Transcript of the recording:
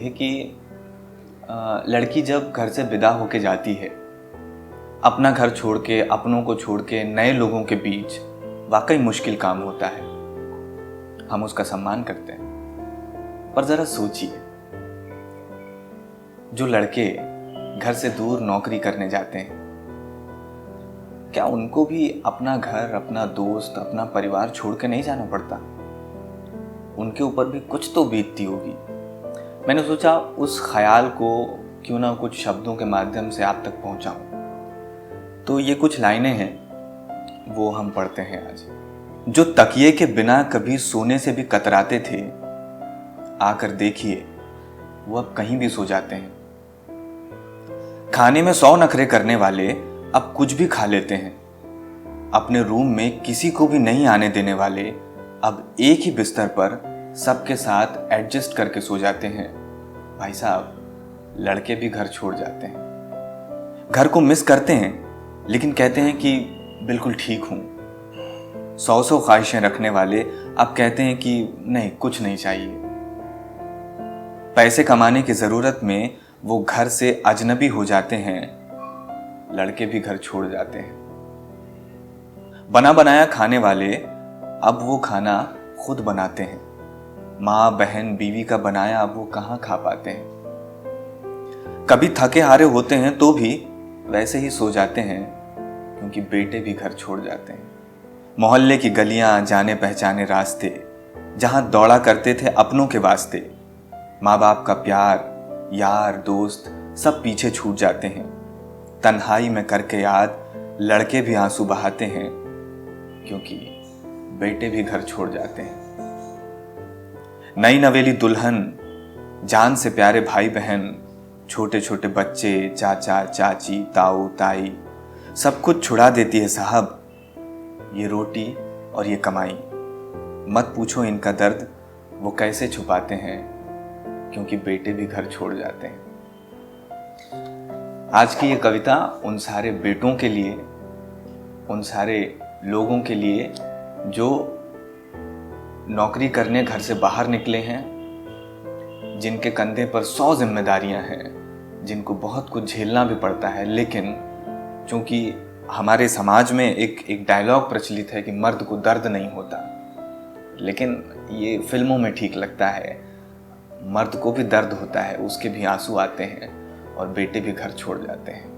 है कि लड़की जब घर से विदा होके जाती है, अपना घर छोड़ के, अपनों को छोड़ के नए लोगों के बीच, वाकई मुश्किल काम होता है। हम उसका सम्मान करते हैं, पर ज़रा सोचिए, जो लड़के घर से दूर नौकरी करने जाते हैं, क्या उनको भी अपना घर, अपना दोस्त, अपना परिवार छोड़ के नहीं जाना पड़ता? उनके ऊपर भी कुछ तो बीतती होगी। मैंने सोचा उस ख्याल को क्यों ना कुछ शब्दों के माध्यम से आप तक पहुंचाऊं। तो ये कुछ लाइनें हैं, वो हम पढ़ते हैं आज। जो तकिए के बिना कभी सोने से भी कतराते थे, आकर देखिए वो अब कहीं भी सो जाते हैं। खाने में 100 नखरे करने वाले अब कुछ भी खा लेते हैं। अपने रूम में किसी को भी नहीं आने देने वाले अब एक ही बिस्तर पर सबके साथ एडजस्ट करके सो जाते हैं। भाई साहब, लड़के भी घर छोड़ जाते हैं, घर को मिस करते हैं, लेकिन कहते हैं कि बिल्कुल ठीक हूं। 100 ख्वाहिशें रखने वाले अब कहते हैं कि नहीं, कुछ नहीं चाहिए। पैसे कमाने की जरूरत में वो घर से अजनबी हो जाते हैं, लड़के भी घर छोड़ जाते हैं। बना बनाया खाने वाले अब वो खाना खुद बनाते हैं। माँ, बहन, बीवी का बनाया अब वो कहाँ खा पाते हैं। कभी थके हारे होते हैं तो भी वैसे ही सो जाते हैं, क्योंकि बेटे भी घर छोड़ जाते हैं। मोहल्ले की गलियां, जाने पहचाने रास्ते, जहां दौड़ा करते थे अपनों के वास्ते, माँ बाप का प्यार, यार, दोस्त सब पीछे छूट जाते हैं। तन्हाई में करके याद लड़के भी आंसू बहाते हैं, क्योंकि बेटे भी घर छोड़ जाते हैं। नई नवेली दुल्हन, जान से प्यारे भाई बहन, छोटे छोटे बच्चे, चाचा चाची, ताऊ ताई, सब कुछ छुड़ा देती है साहब ये रोटी और ये कमाई। मत पूछो इनका दर्द वो कैसे छुपाते हैं, क्योंकि बेटे भी घर छोड़ जाते हैं। आज की ये कविता उन सारे बेटों के लिए, उन सारे लोगों के लिए जो नौकरी करने घर से बाहर निकले हैं, जिनके कंधे पर 100 जिम्मेदारियां हैं, जिनको बहुत कुछ झेलना भी पड़ता है। लेकिन चूंकि हमारे समाज में एक डायलॉग प्रचलित है कि मर्द को दर्द नहीं होता, लेकिन ये फिल्मों में ठीक लगता है। मर्द को भी दर्द होता है, उसके भी आंसू आते हैं और बेटे भी घर छोड़ जाते हैं।